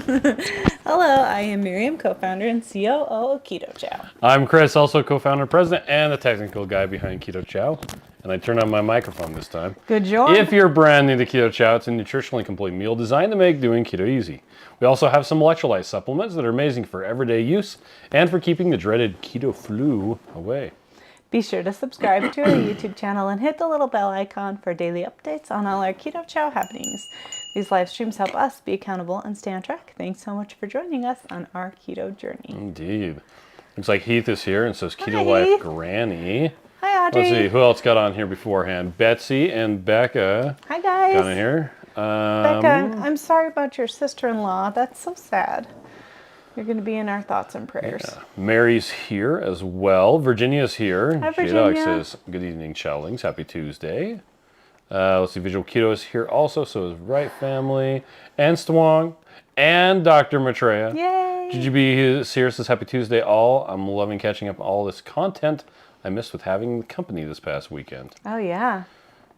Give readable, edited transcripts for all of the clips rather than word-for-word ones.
Hello, I am Miriam, co-founder and COO of Keto Chow. I'm Chris, also co-founder, president, and the technical guy behind Keto Chow. And I turned on my microphone this time. Good job. If you're brand new to Keto Chow, it's a nutritionally complete meal designed to make doing keto easy. We also have some electrolyte supplements that are amazing for everyday use and for keeping the dreaded keto flu away. Be sure to subscribe to our YouTube channel and hit the little bell icon for daily updates on all our Keto Chow happenings. These live streams help us be accountable and stay on track. Thanks so much for joining us on our keto journey. Indeed. Looks like Heath is here and says Keto Hi, Life Heath. Granny. Hi, Audrey. Let's see, who else got on here beforehand? Betsy and Becca Hi, guys. got in here. Becca, I'm sorry about your sister-in-law. That's so sad. You're going to be in our thoughts and prayers. Yeah. Mary's here as well. Virginia's here. Hi, J-Dog Virginia. says, good evening, Chowlings. Happy Tuesday. Let's see, Visual Keto is here also. So is Wright Family. And Stwong. And Dr. Maitreya. Yay. GGB here says, Happy Tuesday all. I'm loving catching up on all this content I missed with having company this past weekend. Oh, yeah.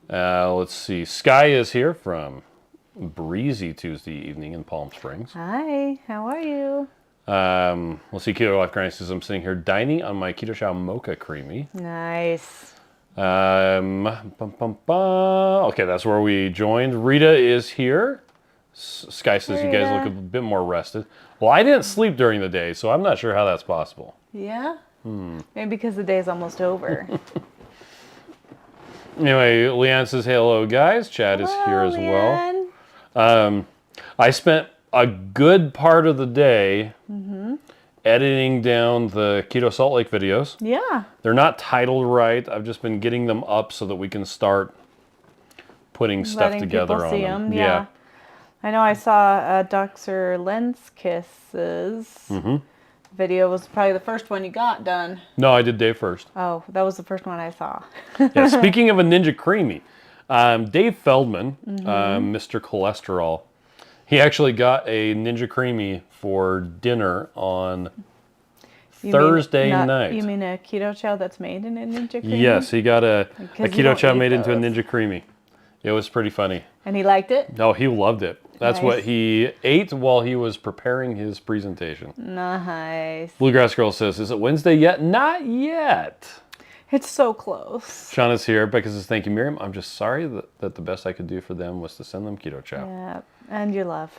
Let's see. Sky is here from breezy Tuesday evening in Palm Springs. Hi, how are you? We'll see. Keto Life Granny says, I'm sitting here dining on my Keto Chow Mocha Creamy. Nice. Okay, that's where we joined. Rita is here. Sky says you guys look a bit more rested. Well, I didn't sleep during the day, so I'm not sure how that's possible. Yeah? Maybe because the day's almost over. Anyway, Leanne says, hello, guys. Chad is here as well. I spent a good part of the day editing down the Keto Salt Lake videos. Yeah. They're not titled right. I've just been getting them up so that we can start putting stuff Letting together people on see them. 'em, yeah. I know I saw Dr. Lenskiss's video was probably the first one you got done. No, I did Dave first. Oh, that was the first one I saw. Yeah, speaking of a Ninja Creamy, Dave Feldman, Mr. Cholesterol, he actually got a Ninja Creamy for dinner on Thursday night. You mean a Keto Chow that's made in a Ninja Creamy? Yes, he got a Because you Keto don't Chow eat made into a those. Ninja Creamy. It was pretty funny. And he liked it? No, he loved it. That's what Nice. he ate while he was preparing his presentation. Nice. Bluegrass Girl says, is it Wednesday yet? Not yet. It's so close. Sean is here. Becca says, thank you, Miriam. I'm just sorry that the best I could do for them was to send them Keto Chow. Yeah. And your love.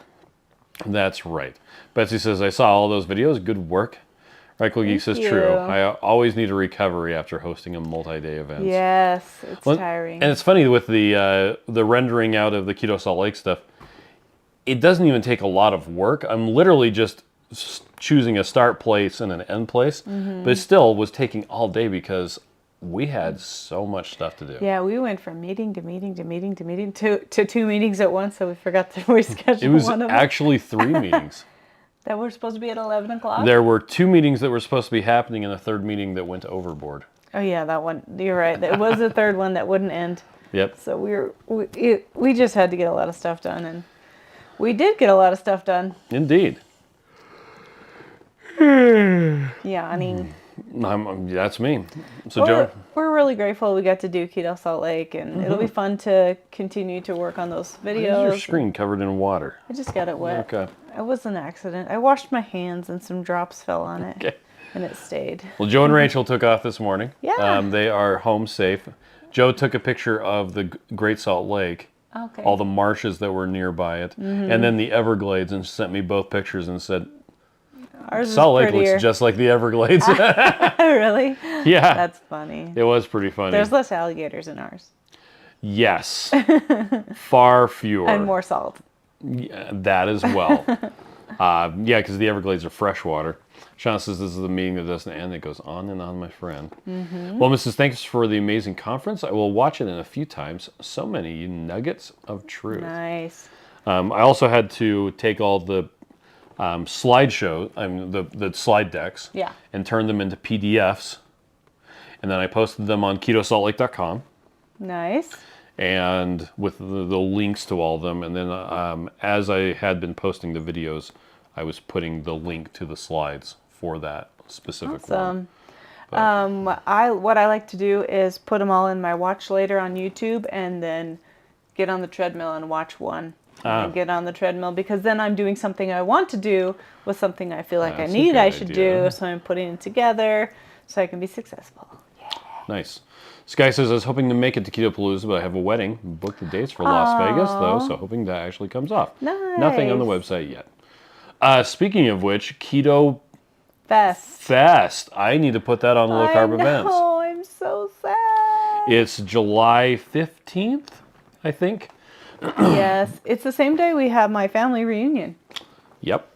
That's right. Betsy says, I saw all those videos. Good work. Radical Geek says, you. true. I always need a recovery after hosting a multi-day event. Yes, it's tiring. And it's funny with the rendering out of the Keto Salt Lake stuff. It doesn't even take a lot of work. I'm literally just choosing a start place and an end place. But it still was taking all day because we had so much stuff to do. Yeah, we went from meeting to meeting to meeting to meeting to two meetings at once, so we forgot to reschedule It was one of them. actually 3 meetings. That were supposed to be at 11 o'clock? There were 2 meetings that were supposed to be happening and a third meeting that went overboard. Oh yeah, that one. You're right. There was a third one that wouldn't end. Yep. So we just had to get a lot of stuff done, and we did get a lot of stuff done. Indeed. Yeah, I mean, That's me. So, Joe? we're really grateful we got to do Keto Salt Lake, and it'll be fun to continue to work on those Why is videos. your screen covered in water? I just got it wet. Okay. It was an accident. I washed my hands and some drops fell on it. Okay. And it stayed. Well, Joe and Rachel took off this morning. Yeah. They are home safe. Joe took a picture of the Great Salt Lake, Okay. all the marshes that were nearby it, and then the Everglades, and sent me both pictures and said, Ours Salt is Lake prettier. looks just like the Everglades. Really? Yeah. That's funny. It was pretty funny. There's less alligators in ours. Yes. Far fewer. And more salt. Yeah, that as well. Yeah, because the Everglades are freshwater. Sean says this is the meeting that doesn't end. It goes on and on, my friend. Well, Mrs. Thanks for the amazing conference. I will watch it in a few times. So many nuggets of truth. Nice. I also had to take all the slideshow, the slide decks, Yeah. and turn them into PDFs. And then I posted them on ketosaltlake.com. Nice. And with the links to all of them. And then as I had been posting the videos, I was putting the link to the slides for that specific one. Awesome. What I like to do is put them all in my watch later on YouTube and then get on the treadmill and watch one. I get on the treadmill because then I'm doing something I want to do with something I feel like I That's a need, good I should idea. do. So I'm putting it together so I can be successful. Nice. Sky says, I was hoping to make it to Keto Palooza, but I have a wedding. Booked the dates for Las Vegas, though, so hoping that actually comes off. Nothing on the Nice. website yet. Speaking of which, Keto Fest. I need to put that on low carb events. Oh, I'm so sad. It's July 15th, I think. Yes, it's the same day we have my family reunion. Yep.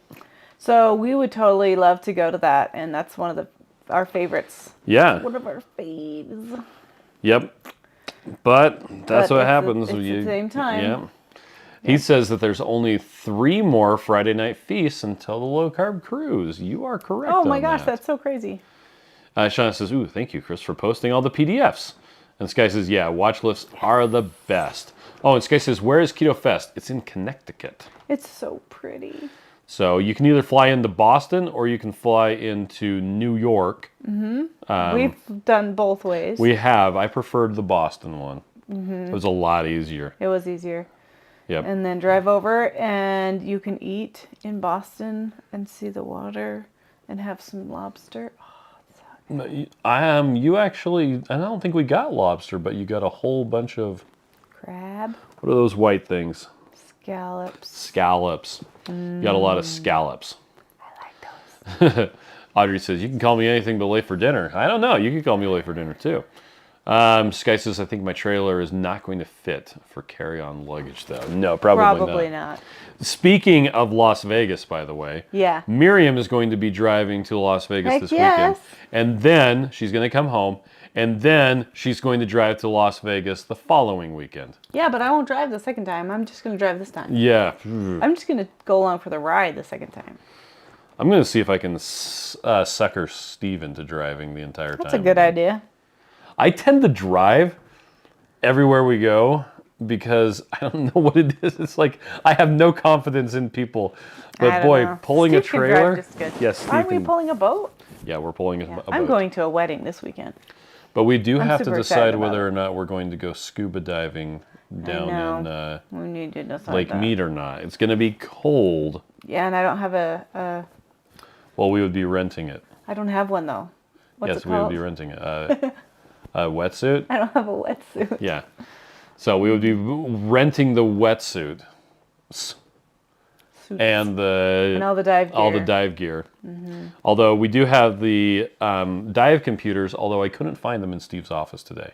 So we would totally love to go to that, and that's one of our favorites. Yeah. One of our faves. Yep. But that's what happens. It's the same time. Yeah. He says that there's only 3 more Friday night feasts until the low carb cruise. You are correct. Oh my on gosh, that. that's so crazy. Shauna says, ooh, thank you, Chris, for posting all the PDFs. And Sky says, yeah, watch lists are the best. Oh, and Sky says, where is Keto Fest? It's in Connecticut. It's so pretty. So you can either fly into Boston or you can fly into New York. We've done both ways. We have. I preferred the Boston one. It was a lot easier. It was easier. Yep. And then drive over, and you can eat in Boston and see the water and have some lobster. You actually, I don't think we got lobster, but you got a whole bunch of, Crab, what are those white things? scallops. Scallops. You got a lot of scallops. I like those. Audrey says, you can call me anything but late for dinner. I don't know. You can call me late for dinner, too. Sky says, I think my trailer is not going to fit for carry-on luggage, though. No, probably not. Speaking of Las Vegas, by the way, Yeah. Miriam is going to be driving to Las Vegas this weekend. And then she's going to come home. And then she's going to drive to Las Vegas the following weekend. Yeah, but I won't drive the second time. I'm just going to drive this time. Yeah. I'm just going to go along for the ride the second time. I'm going to see if I can sucker Steve into driving the entire time. That's a good idea. I tend to drive everywhere we go because I don't know what it is. It's like I have no confidence in people. But boy, pulling Steve a trailer. Can drive just good. Yes, Steve Aren't we can- pulling a boat? Yeah, we're pulling a boat. I'm going to a wedding this weekend. But we do have to super decide excited about whether it. or not we're going to go scuba diving down in We need to decide Lake that. Mead or not. It's going to be cold. Yeah, and I don't have a Well, we would be renting it. I don't have one though. What's Yes, it we would called? be renting it. A wetsuit? I don't have a wetsuit. Yeah. So we would be renting the wetsuit and And all the dive gear. all the dive gear. Although we do have the dive computers, although I couldn't find them in Steve's office today.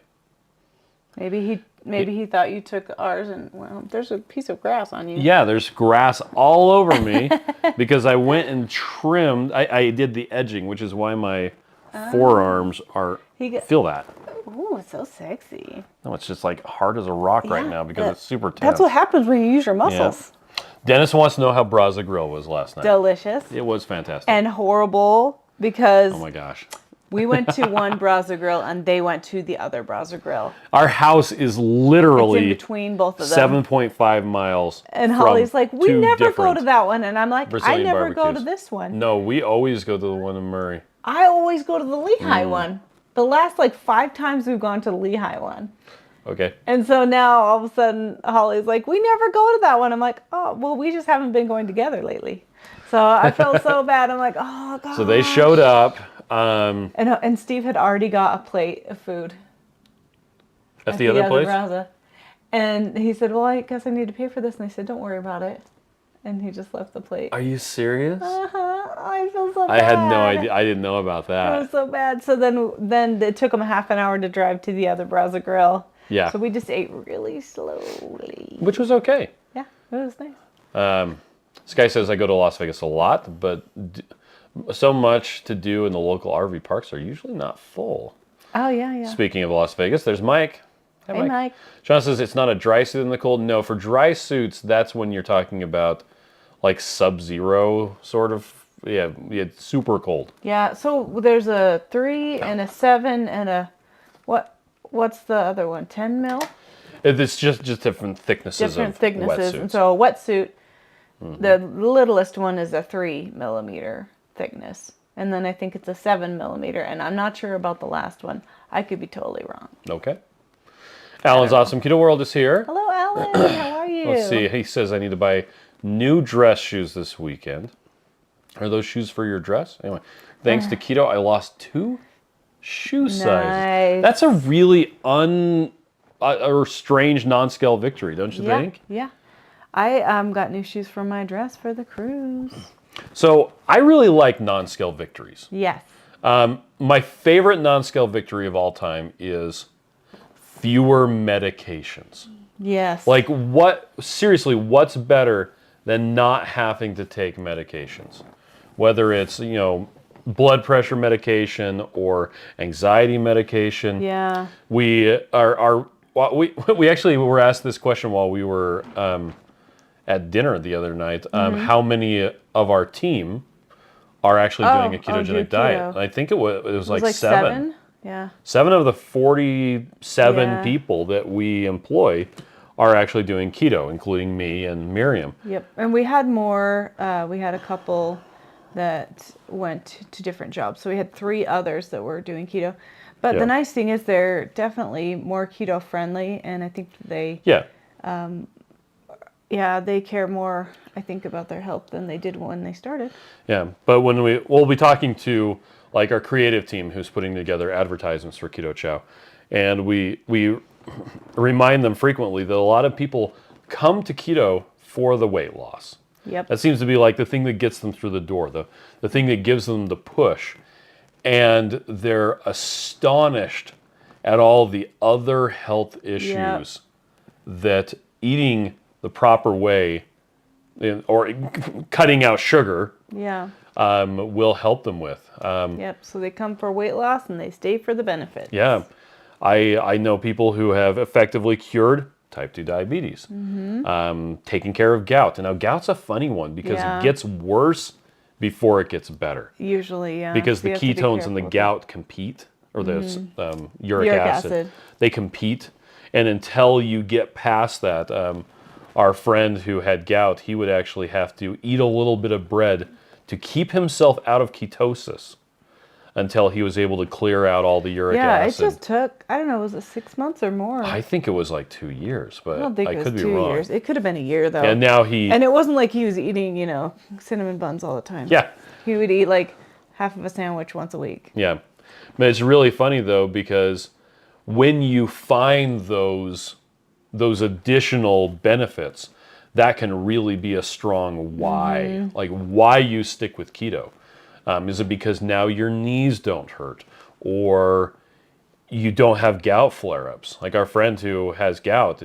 Maybe he thought you took ours, and well, there's a piece of grass on you. Yeah, there's grass all over me because I went and trimmed. I did the edging, which is why my forearms are feel that. Ooh, it's so sexy. No, it's just like hard as a rock right now because it's super tense. That's what happens when you use your muscles. Dennis wants to know how Braza Grill was last night. Delicious. It was fantastic. And horrible because Oh my gosh. we went to one Braza Grill and they went to the other Braza Grill. Our house is It's literally in between both of them. 7.5 miles. And from Holly's like, we two never go different to that one. And I'm like, Brazilian I never go to barbecues. this one. No, we always go to the one in Murray. I always go to the Lehigh one. The last 5 times we've gone to the Lehigh one. Okay. And so now all of a sudden Holly's like, we never go to that one. I'm like, oh, well, we just haven't been going together lately. So I felt so bad. I'm like, oh, God. So they showed up. And Steve had already got a plate of food. At the other place? Braza. And he said, well, I guess I need to pay for this. And I said, don't worry about it. And he just left the plate. Are you serious? I feel so bad. I had no idea. I didn't know about It that. was so bad. So then it took him a half an hour to drive to the other Braza Grill. Yeah. So we just ate really slowly. Which was okay. Yeah, it was nice. Sky says I go to Las Vegas a lot, but so much to do in the local RV parks are usually not full. Oh, yeah. Speaking of Las Vegas, there's Mike. Hi, Hey, Mike. Sean says it's not a dry suit in the cold. No, for dry suits, that's when you're talking about like sub-zero sort of. Yeah, super cold. Yeah, so there's a 3 and a 7 and a, what's the other one, 10 mil? It's just different thicknesses Different of thicknesses. wetsuits. And so a wetsuit, the littlest one is a 3 millimeter thickness. And then I think it's a 7 millimeter. And I'm not sure about the last one. I could be totally wrong. Okay. Alan's Awesome Keto World is here. Hello, Alan. How are you? you. Let's see. He says I need to buy new dress shoes this weekend. Are those shoes for your dress? Anyway, thanks to keto, I lost 2 shoe sizes. Nice. That's a really or strange non-scale victory, don't you think? Yeah. I got new shoes for my dress for the cruise. So I really like non-scale victories. Yes. My favorite non-scale victory of all time is fewer medications. Yes. Like seriously, what's better than not having to take medications? Whether it's, blood pressure medication or anxiety medication. Yeah. We actually were asked this question while we were at dinner the other night. How many of our team are actually doing a ketogenic diet? keto. And I think it was like 7. Yeah. 7 of the 47 people that we employ are actually doing keto, including me and Miriam. Yep. And we had more. We had a couple that went to different jobs. So we had 3 others that were doing keto. But the nice thing is they're definitely more keto friendly, and I think they they care more, I think, about their health than they did when they started. Yeah, but we'll be talking to like our creative team who's putting together advertisements for Keto Chow, and we remind them frequently that a lot of people come to keto for the weight loss. Yep. That seems to be like the thing that gets them through the door, the thing that gives them the push. And they're astonished at all the other health issues that eating the proper way or cutting out sugar will help them with. Yep. So they come for weight loss and they stay for the benefits. Yeah. I know people who have effectively cured type 2 diabetes, taking care of gout. And now gout's a funny one because it gets worse before it gets better. Usually, yeah. Because So the you have to be ketones and the careful. gout compete, or the uric acid, they compete. And until you get past that, our friend who had gout, he would actually have to eat a little bit of bread to keep himself out of ketosis until he was able to clear out all the uric acid. Yeah, it just took, I don't know, was it 6 months or more? I think it was like 2 years, but I don't think it could was be 2 wrong. years. It could have been a year, though. And now And it wasn't like he was eating, cinnamon buns all the time. Yeah. He would eat like half of a sandwich once a week. Yeah. But it's really funny, though, because when you find those additional benefits, that can really be a strong why. Like why you stick with keto. Is it because now your knees don't hurt? Or you don't have gout flare-ups? Like our friend who has gout,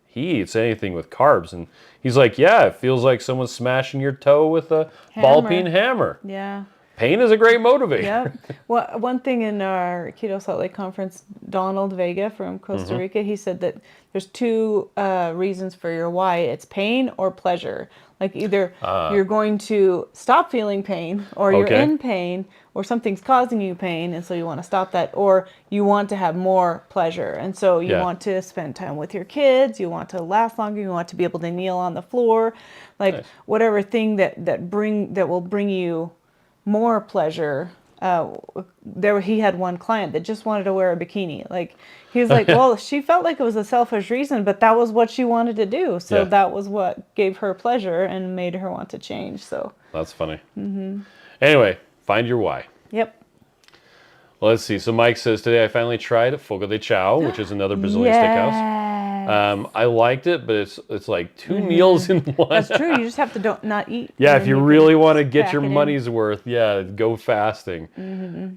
he eats anything with carbs. And he's like, yeah, it feels like someone's smashing your toe with a ball-peen hammer. Yeah. Pain is a great motivator. Yep. Well, one thing in our Keto Salt Lake conference, Donald Vega from Costa Rica, he said that there's 2 reasons for your why. It's pain or pleasure. Like either you're going to stop feeling pain, or you're in pain, or something's causing you pain, and so you want to stop that, or you want to have more pleasure, and so you want to spend time with your kids, you want to last longer, you want to be able to kneel on the floor, like whatever thing that will bring you more pleasure. He had one client that just wanted to wear a bikini. Like he was like, well, she felt like it was a selfish reason, but that was what she wanted to do. So that was what gave her pleasure and made her want to change. So that's funny. Anyway, find your why. Yep. Well, let's see. So Mike says, today I finally tried Fogo de Chao, which is another Brazilian steakhouse. I liked it, but it's like 2 meals in one. That's true. You just have to not eat. Yeah, if you really want to get your money's worth, go fasting.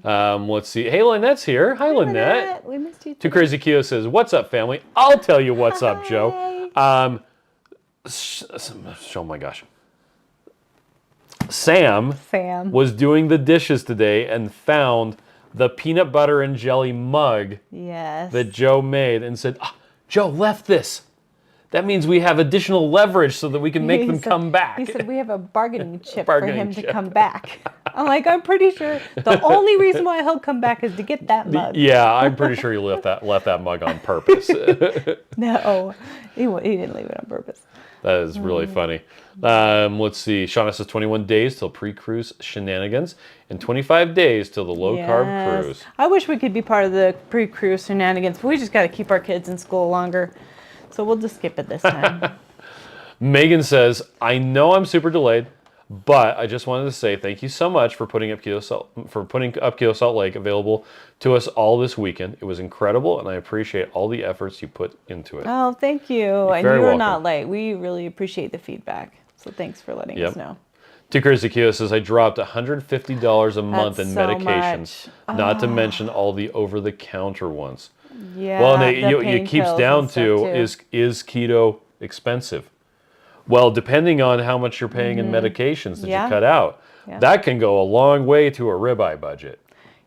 Let's see. Hey, Lynette's here. Hi, Lynette. We missed you. Too Crazy Keto says, what's up, family? I'll tell you what's up, Joe. Oh my gosh. Sam was doing the dishes today and found the peanut butter and jelly mug that Joe made and said, Joe left this. That means we have additional leverage so that we can make them come back. He said we have a bargaining chip for him to come back. I'm like, I'm pretty sure the only reason why he'll come back is to get that mug. Yeah, I'm pretty sure he left that mug on purpose. No, he didn't leave it on purpose. That is really funny. Let's see. Shauna says 21 days till pre-cruise shenanigans and 25 days till the low-carb cruise. I wish we could be part of the pre-cruise shenanigans, but we just got to keep our kids in school longer. So we'll just skip it this time. Megan says, I know I'm super delayed, but I just wanted to say thank you so much for putting up Keto Salt Lake available to us all this weekend. It was incredible, and I appreciate all the efforts you put into it. Oh, thank you. And very you were welcome. not late. We really appreciate the feedback. So thanks for letting us know. Too Crazy Keto says, I dropped $150 a month in so medications, much. not to mention all the over-the-counter ones. Yeah. Well, and the it keeps pills down and stuff, to, is keto expensive? Well, depending on how much you're paying in medications that you cut out, that can go a long way to a ribeye budget.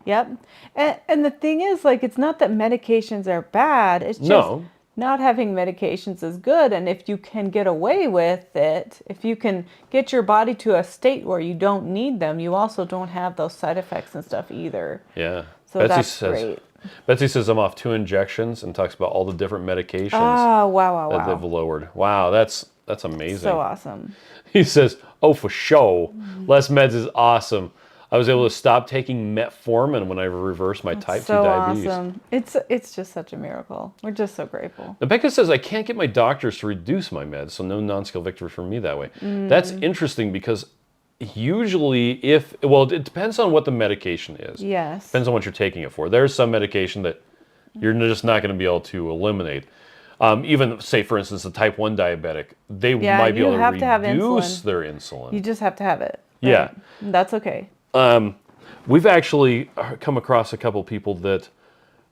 Yep. And the thing is, like, it's not that medications are bad. It's just not having medications is good. And if you can get away with it, if you can get your body to a state where you don't need them, you also don't have those side effects and stuff either. Yeah. So that's great. Betsy says I'm off 2 injections and talks about all the different medications that they've lowered. Wow, that's amazing. So awesome. He says, oh, for sure. Less meds is awesome. I was able to stop taking metformin when I reversed my type 2 diabetes. Awesome. It's just such a miracle. We're just so grateful. Becca says, I can't get my doctors to reduce my meds, so no non-scale victory for me that way. That's interesting because usually it depends on what the medication is. Yes. Depends on what you're taking it for. There's some medication that you're just not going to be able to eliminate. Even, say, for instance, the type 1 diabetic, they might be able to reduce their insulin. You just have to have it. Right? Yeah. That's okay. We've actually come across a couple people that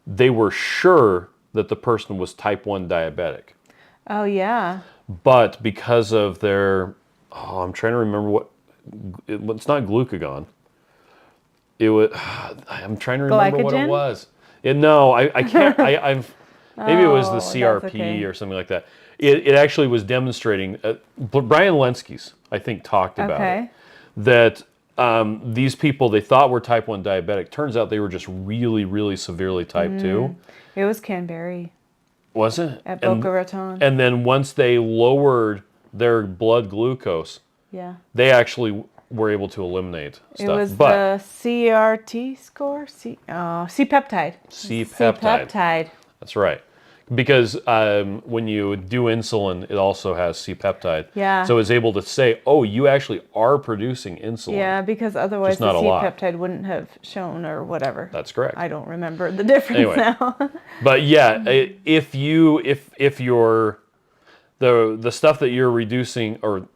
they were sure that the person was type 1 diabetic. Oh, yeah. But because of their, I'm trying to remember it's not glucagon. I'm trying to remember what it was. I can't, maybe it was the CRP or something like that. It actually was demonstrating, Brian Lenski's, I think, talked about it, that these people they thought were type 1 diabetic. Turns out they were just really, really severely type 2. It was Canberry. Was it? At Boca Raton. And then once they lowered their blood glucose, they actually were able to eliminate stuff. It was the CRT score? C-peptide. C-peptide. That's right. Because when you do insulin, it also has C-peptide. Yeah. So it's able to say, oh, you actually are producing insulin. Yeah, because otherwise the C-peptide wouldn't have shown or whatever. That's correct. I don't remember the difference now. But yeah, if you're the stuff that you're reducing, or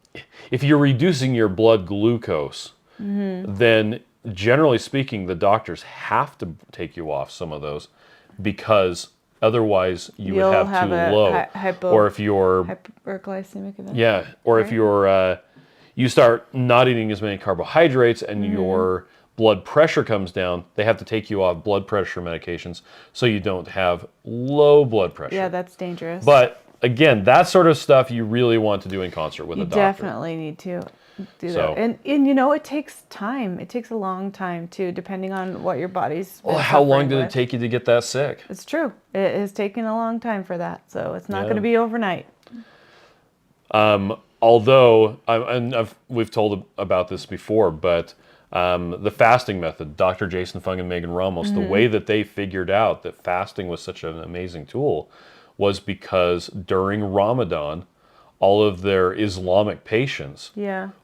if you're reducing your blood glucose, then generally speaking, the doctors have to take you off some of those because otherwise you would have too low. Or if you're hyperglycemic event. Yeah, or if you're you start not eating as many carbohydrates and your blood pressure comes down, they have to take you off blood pressure medications so you don't have low blood pressure. Yeah, that's dangerous. But again, that sort of stuff you really want to do in concert with a doctor. You definitely need to do that. And it takes time. It takes a long time too, depending on what your body's been how long did with. it take you to get that sick? It's true. It has taken a long time for that. So it's not going to be overnight. Although, we've told about this before, but the fasting method, Dr. Jason Fung and Megan Ramos, the way that they figured out that fasting was such an amazing tool was because during Ramadan, all of their Islamic patients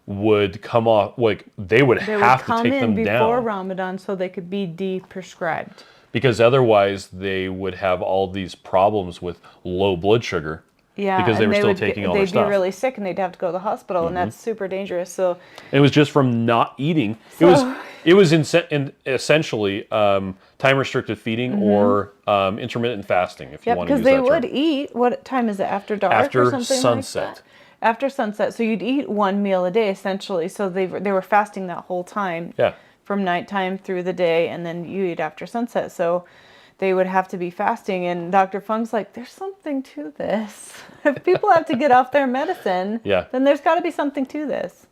would come off, they would have to take them down. Before Ramadan so they could be de-prescribed. Because otherwise they would have all these problems with low blood sugar. Yeah, because they were still taking all their stuff. They'd be really sick and they'd have to go to the hospital, and that's super dangerous. So it was just from not eating. It was essentially time-restricted feeding or intermittent fasting, if you want to use that term. because they would eat. What time is it? After dark or something sunset. like that? After sunset. So you'd eat one meal a day, essentially. So they were fasting that whole time. Yeah. From nighttime through the day, and then you eat after sunset. So they would have to be fasting, and Dr. Fung's like, there's something to this. If people have to get off their medicine, then there's got to be something to this.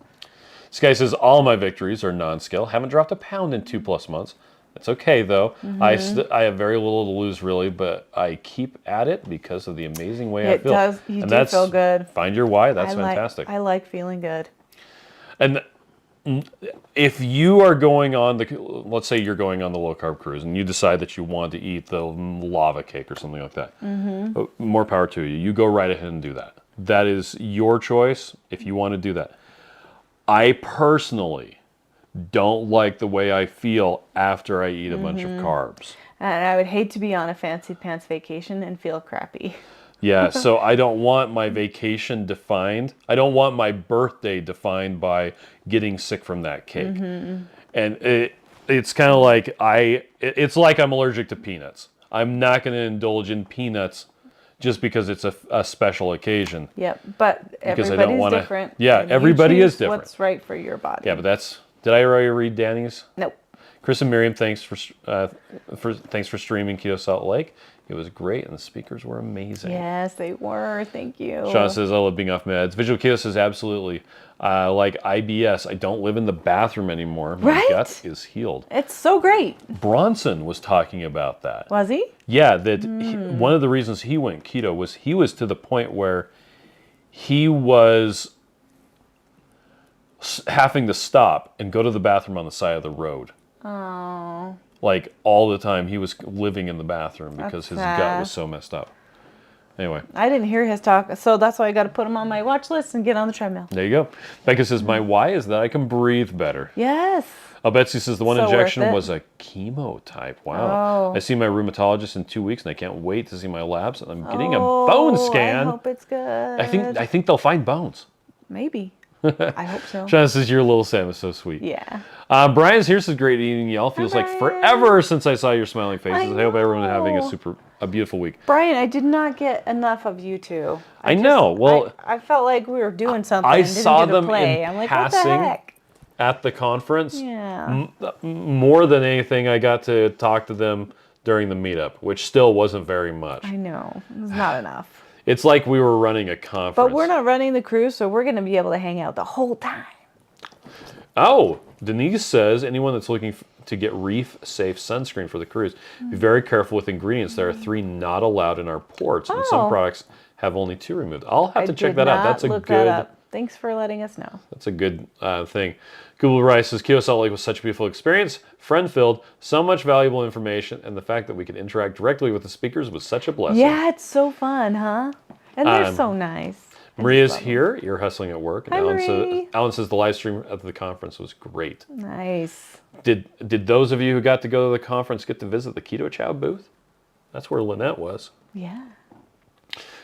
This guy says, all my victories are non-scale. Haven't dropped a pound in 2+ months. That's okay, though. I have very little to lose, really, but I keep at it because of the amazing way I feel. You do feel good. Find your why. That's fantastic. I like feeling good. And if you are going on let's say you're going on the low carb cruise and you decide that you want to eat the lava cake or something like that, more power to you. You go right ahead and do that. that is your choice if you want to do that. I personally don't like the way I feel after I eat a bunch of carbs. And I would hate to be on a fancy pants vacation and feel crappy. Yeah, so I don't want my vacation defined. I don't want my birthday defined by getting sick from that cake. And it's kind of like it's like I'm allergic to peanuts. I'm not going to indulge in peanuts just because it's a special occasion. Yep, but Because everybody's different. Yeah, and you everybody is choose different. What's right for your body. Yeah, but did I already read Danny's? Nope. Chris and Miriam, thanks for streaming Keto Salt Lake. It was great, and the speakers were amazing. Yes, they were. Thank you. Sean says, I love being off meds. Visual Keto says, absolutely. Like IBS, I don't live in the bathroom anymore. My gut is healed. It's so great. Bronson was talking about that. Was he? Yeah, that one of the reasons he went keto was he was to the point where he was having to stop and go to the bathroom on the side of the road. Oh. Like all the time, he was living in the bathroom because his gut sad. was so messed up. Anyway. I didn't hear his talk, so that's why I got to put him on my watch list and get on the treadmill. There you go. Becca says, my why is that I can breathe better. Yes. Oh, Betsy says the one So injection worth it. was a chemo type. Wow. Oh. I see my rheumatologist in 2 weeks, and I can't wait to see my labs. And I'm getting a bone scan. I hope it's good. I think they'll find bones. Maybe. I hope so. Sean says, your little Sam is so sweet. Yeah. Brian's here says, great eating y'all. Feels like forever since I saw your smiling faces. I hope everyone is having a beautiful week. Brian, I did not get enough of you two. I know. Well, I felt like we were doing something. I and didn't saw get to them play. in I'm like, passing what the heck? at the conference. Yeah. More than anything, I got to talk to them during the meetup, which still wasn't very much. I know. It's not enough. It's like we were running a conference. But we're not running the cruise, so we're going to be able to hang out the whole time. Oh, Denise says, anyone that's looking to get reef-safe sunscreen for the cruise, be very careful with ingredients. There are 3 not allowed in our ports, and some products have only 2 removed. I'll have to check that out. That's a look good. that up. Thanks for letting us know. That's a good thing. Google Rice says, Keto Salt Lake was such a beautiful experience, friend-filled, so much valuable information, and the fact that we could interact directly with the speakers was such a blessing. Yeah, it's so fun, huh? And they're so nice. Maria's here. You're hustling at work. And Hi, Alan says the live stream at the conference was great. Nice. Did those of you who got to go to the conference get to visit the Keto Chow booth? That's where Lynette was. Yeah.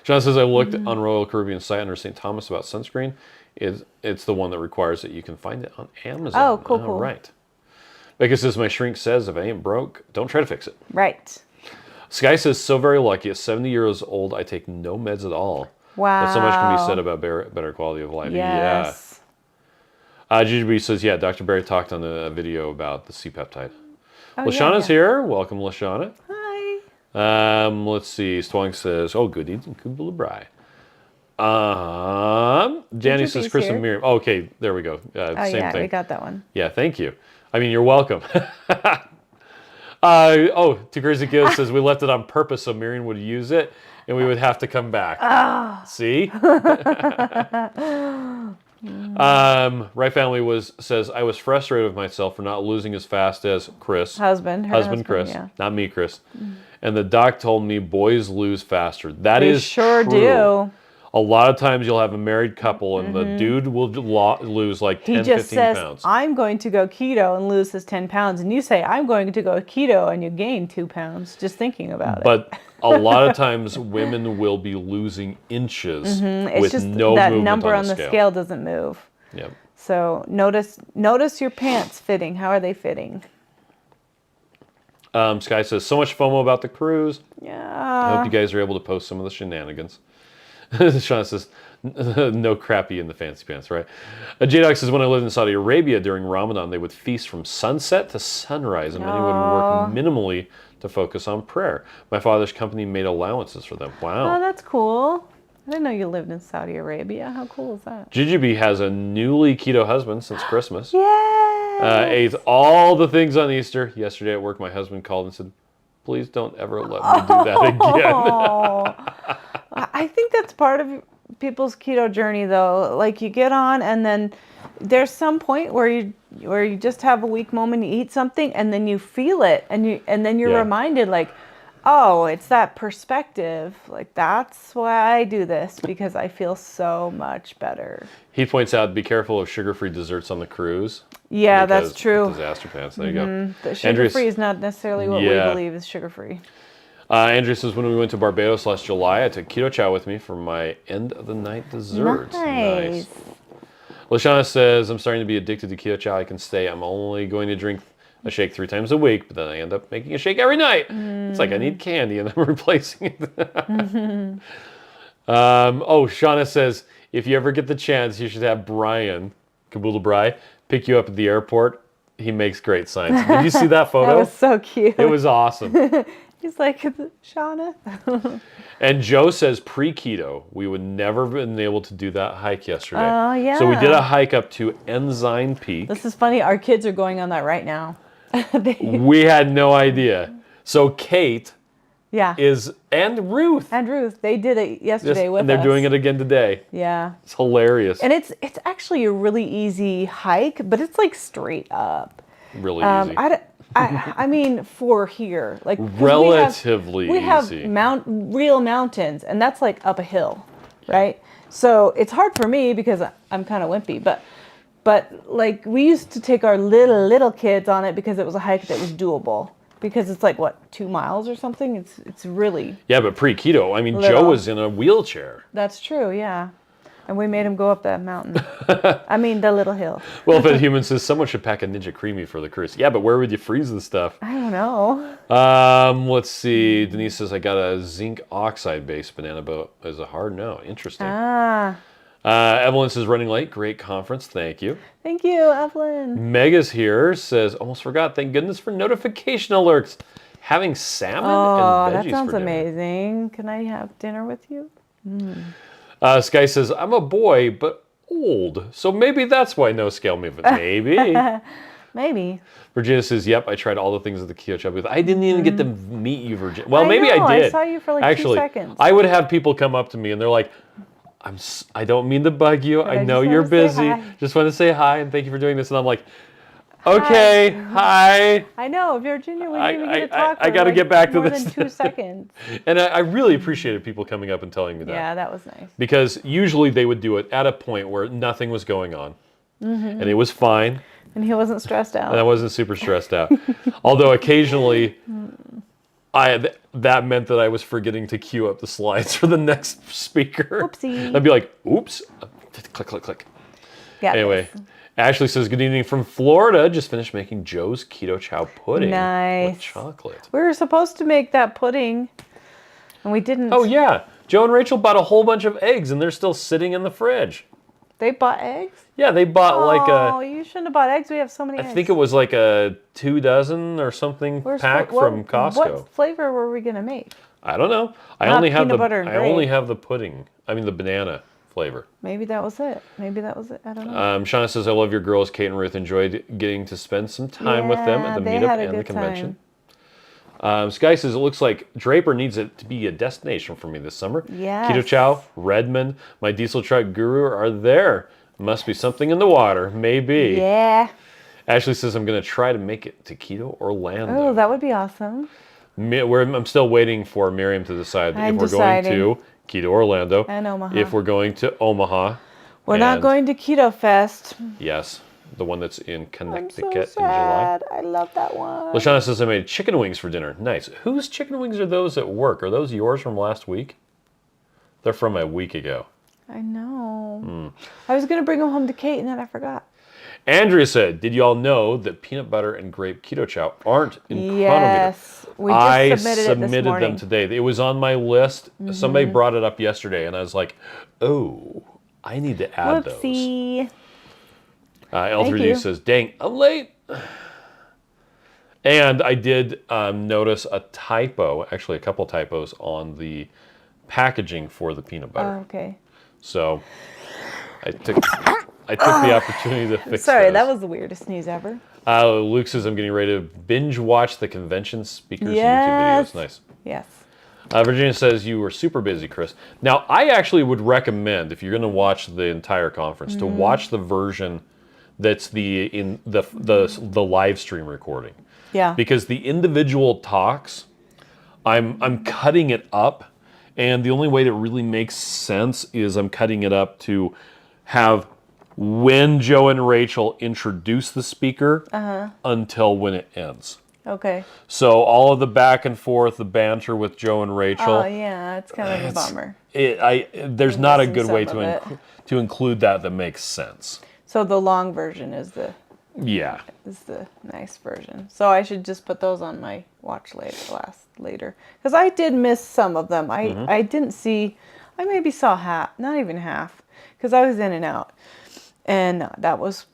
John says, I looked on Royal Caribbean site under St. Thomas about sunscreen. It's the one that requires that you can find it on Amazon. Oh, cool, cool. Right. Becca says, my shrink says, if I ain't broke, don't try to fix it. Right. Sky says, so very lucky. At 70 years old, I take no meds at all. Wow. But so much can be said about better quality of life. Yes. Yeah. Gigi says, yeah, Dr. Barry talked on the video about the C-peptide. Oh, Lashana's here. Welcome, Lashana. Hi. Let's see. Stwang says, oh, good eating. Kubla Bry. Danny says, Chris and Miriam. Oh, okay, there we go. Same thing. We got that one. Yeah, thank you. I mean, you're welcome. To Crazy Kid says, we left it on purpose so Miriam would use it and we would have to come back. See? Right Family says, I was frustrated with myself for not losing as fast as Chris. Her husband Chris. Yeah. Not me, Chris. And the doc told me boys lose faster. That They is sure true. do. A lot of times you'll have a married couple and the dude will lose like 10, He just 15 says, pounds. I'm going to go keto and lose his 10 pounds. And you say, I'm going to go keto and you gain 2 pounds just thinking about it. But a lot of times women will be losing inches It's with just no that movement number on the scale. scale doesn't move. Yep. So notice your pants fitting. How are they fitting? Sky says, so much FOMO about the cruise. I Yeah. hope you guys are able to post some of the shenanigans. Sean says, no crappy in the fancy pants, right? J-Dog says, when I lived in Saudi Arabia during Ramadan, they would feast from sunset to sunrise, and many would work minimally to focus on prayer. My father's company made allowances for them. Wow. Oh, that's cool. I didn't know you lived in Saudi Arabia. How cool is that? Jujubee has a newly keto husband since Christmas. Yeah. Ate all the things on Easter. Yesterday at work, my husband called and said, please don't ever let me do that again. Oh. I think that's part of people's keto journey, though. Like, you get on, and then there's some point where you just have a weak moment, you eat something, and then you feel it, and then you're reminded, like, oh, it's that perspective. Like, that's why I do this, because I feel so much better. He points out, be careful of sugar-free desserts on the cruise. Yeah, that's true. Disaster pants. There you go. But sugar-free is not necessarily what we believe is sugar-free. Andrea says, when we went to Barbados last July, I took Keto Chow with me for my end-of-the-night desserts. Nice. Lashana says, I'm starting to be addicted to Keto Chow. I can stay. I'm only going to drink a shake 3 times a week, but then I end up making a shake every night. It's like I need candy, and I'm replacing it. Shauna says, if you ever get the chance, you should have Brian, Kabula Bry, pick you up at the airport. He makes great signs. Did you see that photo? That was so cute. It was awesome. He's like, Shauna. And Joe says pre-keto, we would never have been able to do that hike yesterday. Oh, yeah. So we did a hike up to Ensign Peak. This is funny. Our kids are going on that right now. We had no idea. So Kate is, and Ruth. They did it yesterday with us. And they're doing it again today. Yeah. It's hilarious. And it's actually a really easy hike, but it's like straight up. Really easy. I mean, for here, like relatively we have real mountains, and that's like up a hill, right? So it's hard for me because I'm kind of wimpy, but like we used to take our little kids on it because it was a hike that was doable. Because it's like, what, 2 miles or something? It's really... Yeah, but pre-keto, I mean, little. Joe was in a wheelchair. That's true, yeah. And we made him go up that mountain. I mean, the little hill. Well, Fed Human says, someone should pack a Ninja Creamy for the cruise. Yeah, but where would you freeze the stuff? I don't know. Let's see. Denise says, I got a zinc oxide-based banana boat as a hard no. Interesting. Evelyn says, running late. Great conference. Thank you. Thank you, Evelyn. Mega's here, says, almost forgot. Thank goodness for notification alerts. Having salmon and veggies that sounds for dinner. Amazing. Can I have dinner with you? Sky says, I'm a boy, but old. So maybe that's why no scale movement. Maybe. Maybe. Virginia says, yep, I tried all the things at the Keto Chow booth. I didn't even get to meet you, Virginia. Well, maybe I did. I saw you for like 2 seconds. I would have people come up to me and they're like, I don't mean to bug you. I know you're busy. Just want to say hi and thank you for doing this. And I'm like, okay, hi. I know, Virginia, we didn't even get to talk. I got to get back to more this. Than 2 seconds. And I really appreciated people coming up and telling me that. Yeah, that was nice. Because usually they would do it at a point where nothing was going on. And it was fine. And he wasn't stressed out. And I wasn't super stressed out. Although occasionally... that meant that I was forgetting to queue up the slides for the next speaker. Whoopsie. I'd be like, oops. Click, click, click. Anyway, Ashley says, good evening from Florida. Just finished making Joe's Keto Chow pudding. Nice. With chocolate. We were supposed to make that pudding, and we didn't. Oh, yeah. Joe and Rachel bought a whole bunch of eggs, and they're still sitting in the fridge. They bought eggs? Yeah, they bought like a... Oh, you shouldn't have bought eggs. We have so many eggs. I think it was like a 2 dozen or something pack from Costco. What flavor were we going to make? I don't know. I only have the pudding. I mean the banana flavor. Maybe that was it. I don't know. Shauna says, I love your girls. Kate and Ruth enjoyed getting to spend some time with them at the meetup and the convention. Sky says, it looks like Draper needs it to be a destination for me this summer. Yes. Keto Chow, Redmond, my diesel truck guru are there. Must be something in the water. Maybe. Yeah. Ashley says, I'm going to try to make it to Keto Orlando. Oh, that would be awesome. I'm still waiting for Miriam to decide if we're going to Keto Orlando. And Omaha. If we're going to Omaha. We're not going to Keto Fest. Yes. The one that's in Connecticut I'm so sad. I love that one. Lashana says, I made chicken wings for dinner. Nice. Whose chicken wings are those at work? Are those yours from last week? They're from a week ago. I know. I was going to bring them home to Kate, and then I forgot. Andrea said, did you all know that peanut butter and grape Keto Chow aren't in Chronometer? Yes. We just submitted them today. It was on my list. Somebody brought it up yesterday, and I was like, oh, I need to add those. L3D says, dang, I'm late. And I did notice a typo, actually a couple typos on the packaging for the peanut butter. Oh, okay. So I took the opportunity to fix Sorry, those. that was the weirdest sneeze ever. Luke says, I'm getting ready to binge watch the convention speakers YouTube videos. Nice. Yes. Virginia says, you were super busy, Chris. Now, I actually would recommend, if you're going to watch the entire conference, to watch the version that's the live stream recording. Yeah. Because the individual talks, I'm cutting it up, and the only way that really makes sense is I'm cutting it up to have when Joe and Rachel introduce the speaker until when it ends. Okay. So all of the back and forth, the banter with Joe and Rachel. Oh, yeah, it's kind of a bummer. There's not a good way Missing some to include that makes sense. So the long version is the nice version. So I should just put those on my watch later. Because I did miss some of them. I didn't see, I maybe saw half, not even half, because I was in and out. And I was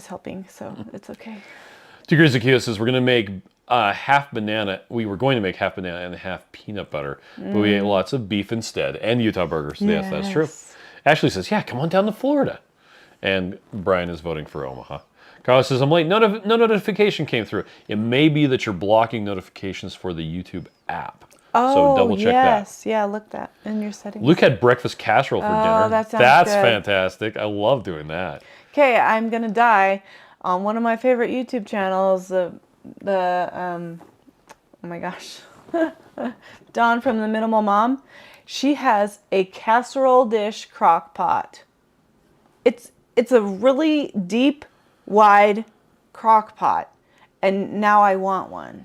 helping, so it's okay. 2 Degrees of Keto says we're going to make half banana. We were going to make half banana and half peanut butter, but we ate lots of beef instead and Utah burgers. Yes, that's true. Ashley says, yeah, come on down to Florida. And Brian is voting for Omaha. Carlos says, I'm late. No notification came through. It may be that you're blocking notifications for the YouTube app. Oh, so double check that. Yeah, look that in your settings. Luke had breakfast casserole for dinner. That sounds That's good. fantastic. I love doing that. Okay, I'm going to die on one of my favorite YouTube channels, oh my gosh, Dawn from the Minimal Mom. She has a casserole dish crock pot. It's a really deep, wide crock pot, and now I want one.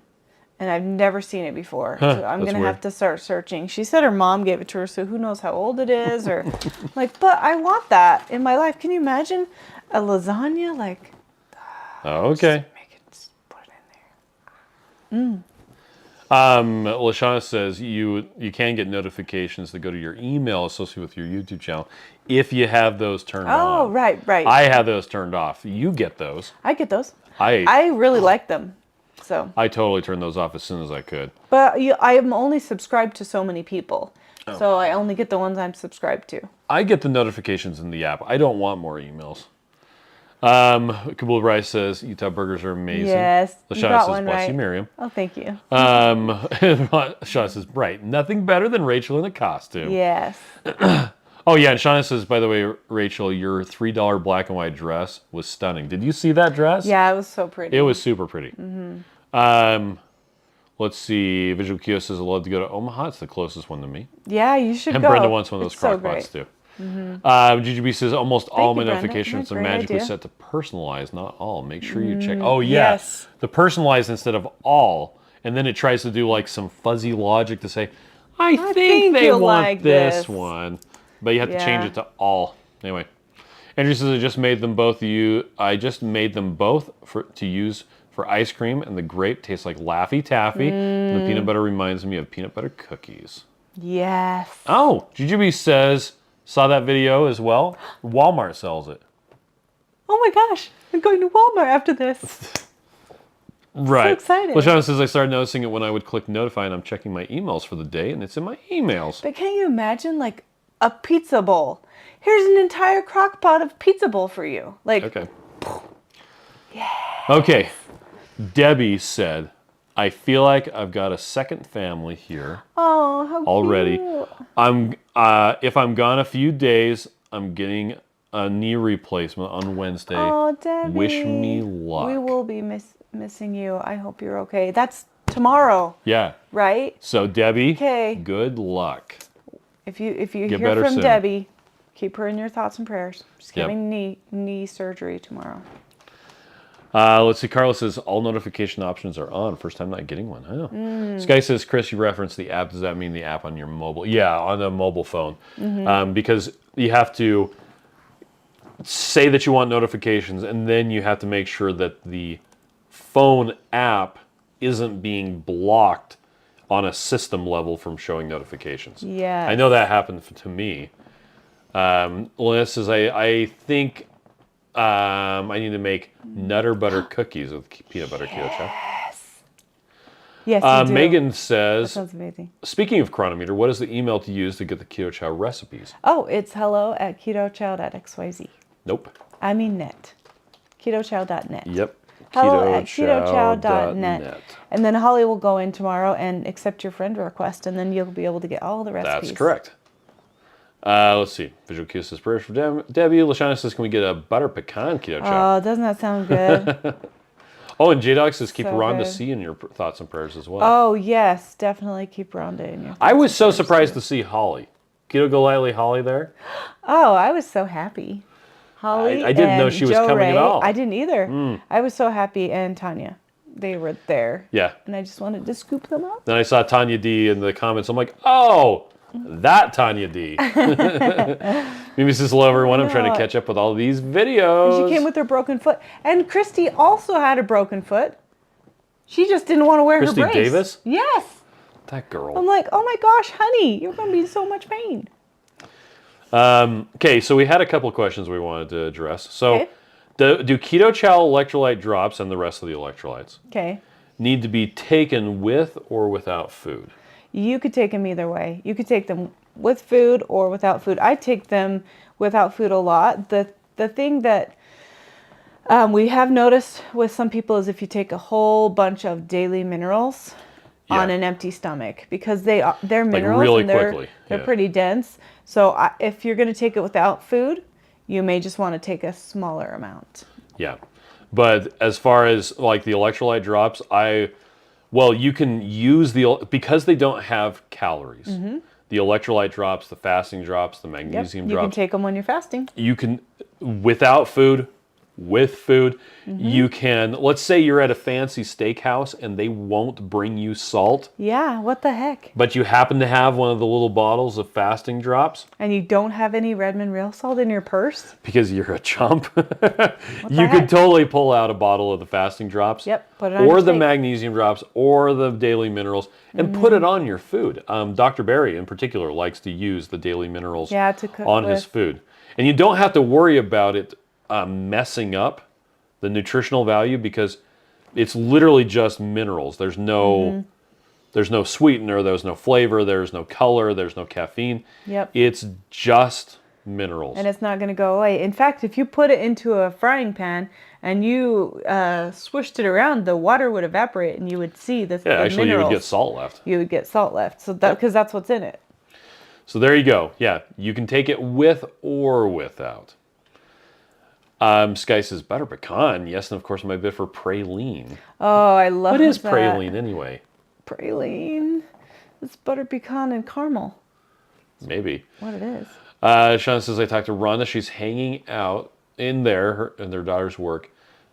And I've never seen it before. So I'm going to have to start searching. She said her mom gave it to her, so who knows how old it is. Or like, but I want that in my life. Can you imagine a lasagna? Like, okay. Just put it in there. Lashana says you can get notifications that go to your email associated with your YouTube channel if you have those turned on. Oh, right. I have those turned off. You get those. I get those. I really like them. So I totally turned those off as soon as I could. But I am only subscribed to so many people. So I only get the ones I'm subscribed to. I get the notifications in the app. I don't want more emails. Kabul Rice says Utah burgers are amazing. Yes, you Lashana got says, one bless right. you, Miriam. Oh, thank you. Shauna says, right, nothing better than Rachel in a costume. Yes. Oh, yeah, and Shauna says, by the way, Rachel, your $3 black and white dress was stunning. Did you see that dress? Yeah, it was so pretty. It was super pretty. Let's see. Visual Kyo says, I'd love to go to Omaha. It's the closest one to me. Yeah, you should And go. Brenda wants one of those It's crock so pots, great. too. GGB says, almost all my you, Brenda. notifications are Great magically idea. set to personalize, not all. Make sure you check. Oh, yeah. Yes. The personalize instead of all. And then it tries to do like some fuzzy logic to say, I think they you'll want like this this. one. But you have to change Yeah. it to all. Anyway. Andrew says, I just made them both to use for ice cream, and the grape tastes like Laffy Taffy. And the peanut butter reminds me of peanut butter cookies. Yes. Oh, GGB says, saw that video as well. Walmart sells it. Oh my gosh, I'm going to Walmart after this. Right. So excited. Lashana says, I started noticing it when I would click notify, and I'm checking my emails for the day, and it's in my emails. But can you imagine like a pizza bowl? Here's an entire crock pot of pizza bowl for you. Like, Okay. Okay. Debbie said, I feel like I've got a second family here oh, how already. cute. If I'm gone a few days, I'm getting a knee replacement on Wednesday. Oh, Debbie. Wish me luck. We will be missing you. I hope you're okay. That's tomorrow, Yeah. right? So Debbie, Okay. good luck. If you Get hear better from soon. Debbie, keep her in your thoughts and prayers. She's Yep. getting knee surgery tomorrow. Let's see. Carlos says all notification options are on. First time not getting one. Oh. Sky says, Chris, you referenced the app. Does that mean the app on your mobile? Yeah, on the mobile phone. Because you have to say that you want notifications, and then you have to make sure that the phone app isn't being blocked on a system level from showing notifications. Yes. I know that happened to me. Lynette says, I think I need to make Nutter Butter cookies with peanut butter Keto Chow. Yes, you do. Megan That says, sounds amazing. speaking of Chronometer, what is the email to use to get the Keto Chow recipes? Oh, it's hello@ketochow.xyz. Nope. I mean net. ketochow.net. Yep. Hello@ketochow.net. And then Holly will go in tomorrow and accept your friend request, and then you'll be able to get all the recipes. That's correct. Let's see. Visual Q says, prayers for Debbie. Lashana says, can we get a butter pecan Keto Chow? Oh, doesn't that sound good? Oh, and J-Dog says keep So Rhonda good. C in your thoughts and prayers as well. Oh, yes. Definitely keep Rhonda in your I thoughts was and so prayers, surprised too. to see Holly. Keto Go Lightly Holly there. Oh, I was so happy. Holly I didn't know and she was Joe coming at Ray. all. I didn't either. I was so happy. And Tanya. They were there. Yeah. And I just wanted to scoop them up. Then I saw Tanya D in the comments. I'm like, oh, that Tanya D. Maybe this is hello everyone. I'm trying to catch up with all these videos. She came with her broken foot. And Christy also had a broken foot. She just didn't want to wear Christy her brace. Davis? Yes. That girl. I'm like, oh my gosh, honey, you're going to be in so much pain. Okay, so we had a couple of questions we wanted to address. So, Okay. do Keto Chow electrolyte drops and the rest of the electrolytes Okay. need to be taken with or without food? You could take them either way. You could take them with food or without food. I take them without food a lot. The thing that we have noticed with some people is if you take a whole bunch of daily minerals on an empty stomach, because they're minerals really and they're quickly, pretty dense. So if you're going to take it without food, you may just want to take a smaller amount. Yeah. But as far as like the electrolyte drops, you can use because they don't have calories. The electrolyte drops, the fasting drops, the magnesium You can drops. take them when you're fasting. You can, without food, with food, you can, let's say you're at a fancy steakhouse and they won't bring you salt, Yeah, what the heck? but you happen to have one of the little bottles of fasting drops And you don't have any Redmond real salt in your purse? because you're a chump. You heck? could totally pull out a bottle of the fasting drops. Yep, put it on or your the steak. magnesium drops or the daily minerals and put it on your food. Dr. Barry in particular likes to use the daily minerals to cook on his with. food. And you don't have to worry about it messing up the nutritional value because it's literally just minerals. There's no sweetener, there's no flavor, there's no color, there's no caffeine. Yep. It's just minerals. And it's not going to go away. In fact, if you put it into a frying pan and you swished it around, the water would evaporate and you would see the actually minerals. you would get salt left. You would get salt left. So that because that's what's in it. So there you go. Yeah, you can take it with or without. Sky says butter pecan. Yes, and of course my bit for praline. Oh, I love What is that. praline anyway? Praline. It's butter pecan and caramel. Maybe. What it is. Sean says I talked to Rhonda. She's hanging out in there in their daughter's work.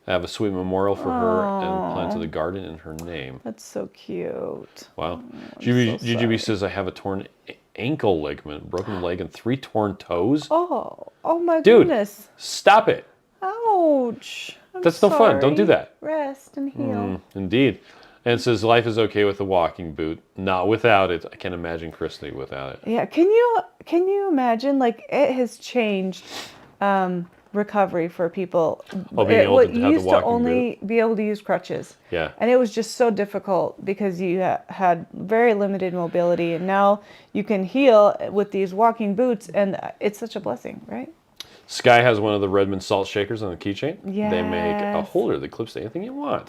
I have a sweet memorial for her and planted a garden in her name. That's so cute. Wow. so GGB sorry. says I have a torn ankle ligament, broken leg, and 3 torn toes. Oh my Dude, goodness. stop it. Ouch. I'm That's no fun. Don't do sorry. that. Rest and heal. Indeed. And it says life is okay with the walking boot. Not without it. I can't imagine Christy without it. Yeah, can you imagine, like, it has changed recovery for people. Oh, being able to have You the used to walking only be able to use crutches. Yeah. And it was just so difficult because you had very limited mobility, and now you can heal with these walking boots, and it's such a blessing, right? Sky has one of the Redmond salt shakers on the keychain. They make a Yes. holder that clips to anything you want.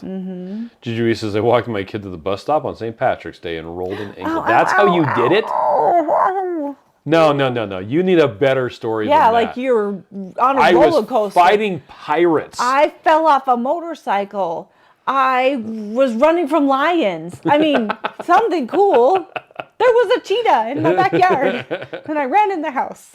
Gigi says, I walked my kid to the bus stop on St. Patrick's Day and rolled an ankle. That's how you did it? No. You need a better story than Yeah, that. like you're on a I roller was coaster. fighting pirates. I fell off a motorcycle. I was running from lions. I mean, something cool. There was a cheetah in my backyard, and I ran in the house.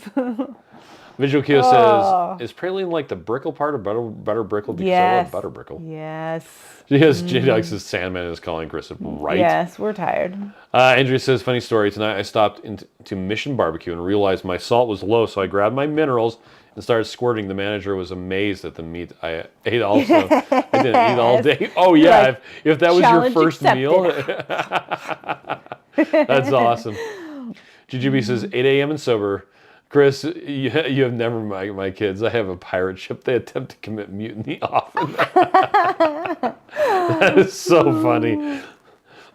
Visual Keo says, is praline like the brickle part of butter brickle? Because I love butter brickle. Yes. Yes, J-Dog says Sandman is calling Chris right. Yes, we're tired. Andrea says, funny story. Tonight I stopped into Mission Barbecue and realized my salt was low, so I grabbed my minerals and started squirting. The manager was amazed at the meat I ate also. I didn't eat all day. Oh, yeah. Like, if that was your challenge first accepted. meal. That's awesome. GGB says, 8 a.m. and sober. Chris, you have never my kids. I have a pirate ship. They attempt to commit mutiny often. That is so funny.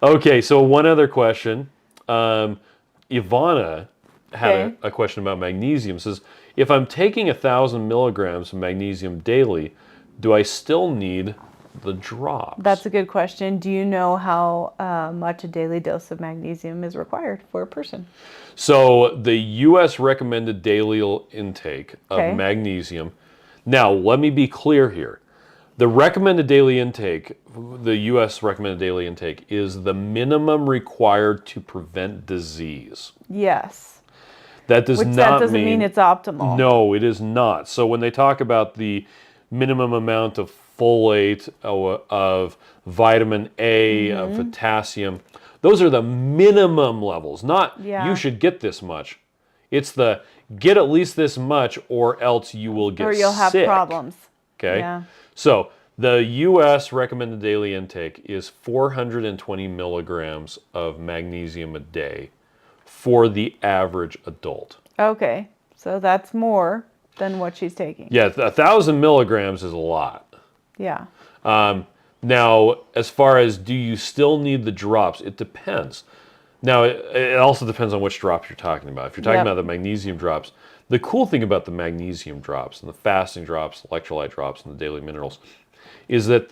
Okay, so one other question. Yvonna had a question about magnesium. Says, if I'm taking 1,000 milligrams of magnesium daily, do I still need the drops? That's a good question. Do you know how much a daily dose of magnesium is required for a person? So the U.S. recommended daily intake of magnesium. Now, let me be clear here. The recommended daily intake, the U.S. recommended daily intake, is the minimum required to prevent disease. Yes. That doesn't mean it's optimal. No, it is not. So when they talk about the minimum amount of folate, of vitamin A, of potassium, those are the minimum levels, not you should get this much. It's the get at least this much or else you will get sick. Or you'll have problems. Okay? Yeah. So the U.S. recommended daily intake is 420 milligrams of magnesium a day for the average adult. Okay. So that's more than what she's taking. Yeah, 1,000 milligrams is a lot. Yeah. Now, as far as do you still need the drops, it depends. Now, it also depends on which drops you're talking about. If you're talking about the magnesium drops, the cool thing about the magnesium drops and the fasting drops, electrolyte drops, and the daily minerals is that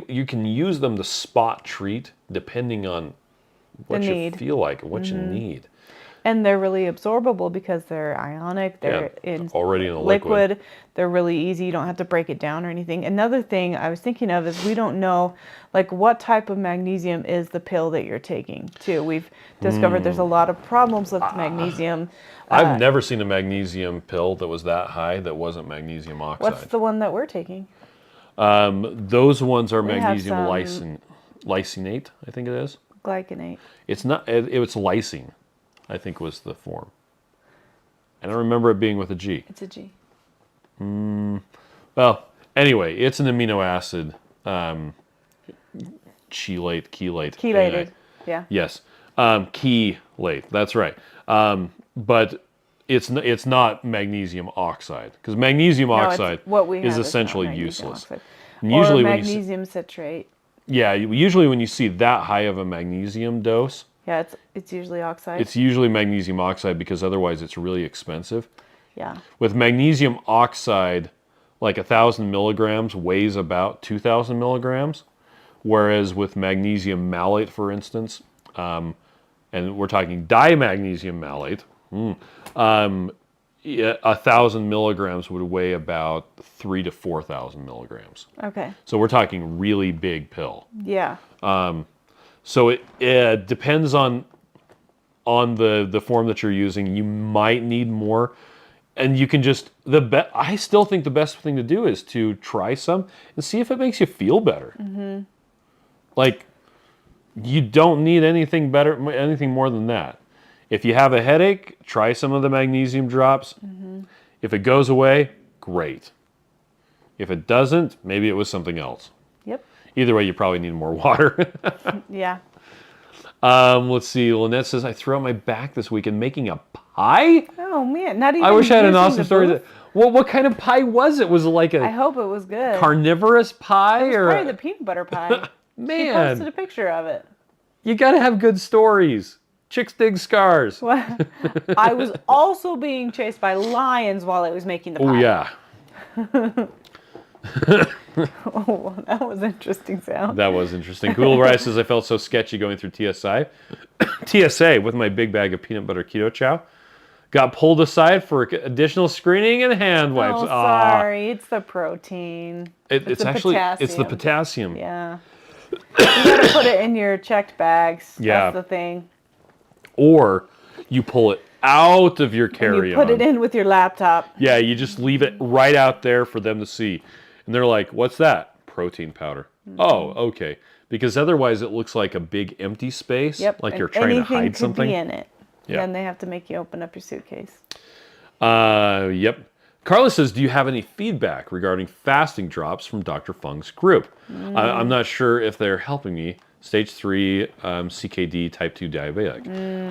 you can use them to spot treat depending on what you feel like and what you need. And they're really absorbable because they're ionic. They're already in a liquid. They're really easy. You don't have to break it down or anything. Another thing I was thinking of is we don't know like what type of magnesium is the pill that you're taking too. We've discovered there's a lot of problems with magnesium. I've never seen a magnesium pill that was that high that wasn't magnesium oxide. What's the one that we're taking? Those ones are magnesium lysinate, I think it is. Glycinate. It's not. It's lysine, I think was the form. And I remember it being with a G. It's a G. Well, anyway, it's an amino acid. Chelate. Chelated. Yeah. Yes. Chelate. That's right. But it's not magnesium oxide because magnesium oxide is essentially useless. And usually or magnesium citrate. Yeah, usually when you see that high of a magnesium dose, yeah, it's usually oxide. It's usually magnesium oxide because otherwise it's really expensive. Yeah. With magnesium oxide, like 1,000 milligrams weighs about 2,000 milligrams, whereas with magnesium malate, for instance, and we're talking dimagnesium malate, 1,000 milligrams would weigh about 3,000 to 4,000 milligrams. Okay. So we're talking really big pill. Yeah. So it depends on the form that you're using. You might need more, and you can just I still think the best thing to do is to try some and see if it makes you feel better. Mm-hmm. Like you don't need anything more than that. If you have a headache, try some of the magnesium drops. Mm-hmm. If it goes away, great. If it doesn't, maybe it was something else. Yep. Either way, you probably need more water. Yeah. Let's see. Lynette says, I threw out my back this weekend making a pie? Oh, man. Not even I wish I had an awesome story. What kind of pie was it? Was it like I hope it was good. Carnivorous pie? It was probably the peanut butter pie. Man. She posted a picture of it. You got to have good stories. Chicks dig scars. Well, I was also being chased by lions while I was making the pie. Oh, yeah. Oh, that was interesting sound. That was interesting. Cool Rice says, I felt so sketchy going through TSA with my big bag of peanut butter keto chow. Got pulled aside for additional screening and hand wipes. Oh, sorry. It's the protein. It's actually potassium. It's the potassium. Yeah. You got to put it in your checked bags. Yeah. That's the thing. Or you pull it out of your carry-on. You put it in with your laptop. Yeah, you just leave it right out there for them to see. And they're like, what's that? Protein powder. Mm-hmm. Oh, okay. Because otherwise it looks like a big empty space. Yep. Like you're trying to hide something. Anything could be in it. Yeah. Then they have to make you open up your suitcase. Yep. Carla says, do you have any feedback regarding fasting drops from Dr. Fung's group? I'm not sure if they're helping me. Stage 3 CKD type 2 diabetic.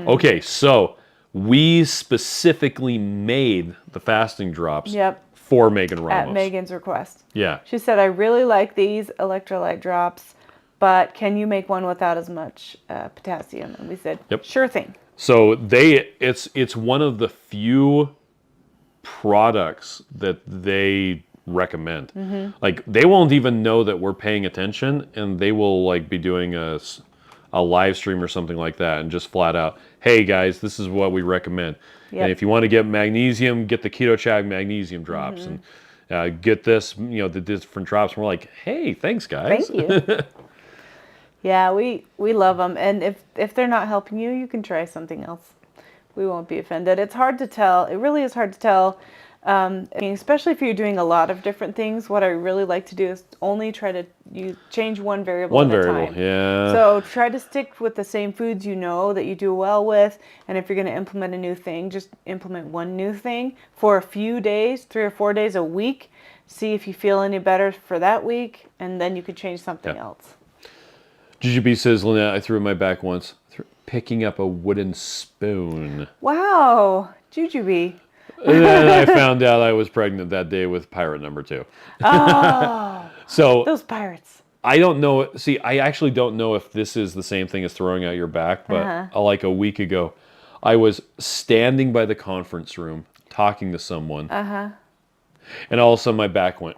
Okay, so we specifically made the fasting drops for Megan Ramos. At Megan's request. Yeah. She said, I really like these electrolyte drops, but can you make one without as much potassium? And we said, sure thing. So it's one of the few products that they recommend. Mm-hmm. Like they won't even know that we're paying attention, and they will like be doing a live stream or something like that, and just flat out, hey guys, this is what we recommend. Yep. And if you want to get magnesium, get the Keto Chow magnesium drops. Mm-hmm. Get this, the different drops. And we're like, hey, thanks, guys. Thank you. Yeah, we love them. And if they're not helping you, you can try something else. We won't be offended. It's hard to tell. It really is hard to tell. I mean, especially if you're doing a lot of different things. What I really like to do is only try to change one variable at a time. Yeah. So try to stick with the same foods you know that you do well with. And if you're going to implement a new thing, just implement one new thing for a few days, 3 or 4 days a week. See if you feel any better for that week, and then you could change something else. GGB says, Lynette, I threw my back once, picking up a wooden spoon. Wow, Jujubee. And then I found out I was pregnant that day with pirate number 2. Oh, so those pirates. I don't know. See, I actually don't know if this is the same thing as throwing out your back, but like a week ago, I was standing by the conference room talking to someone, and all of a sudden my back went.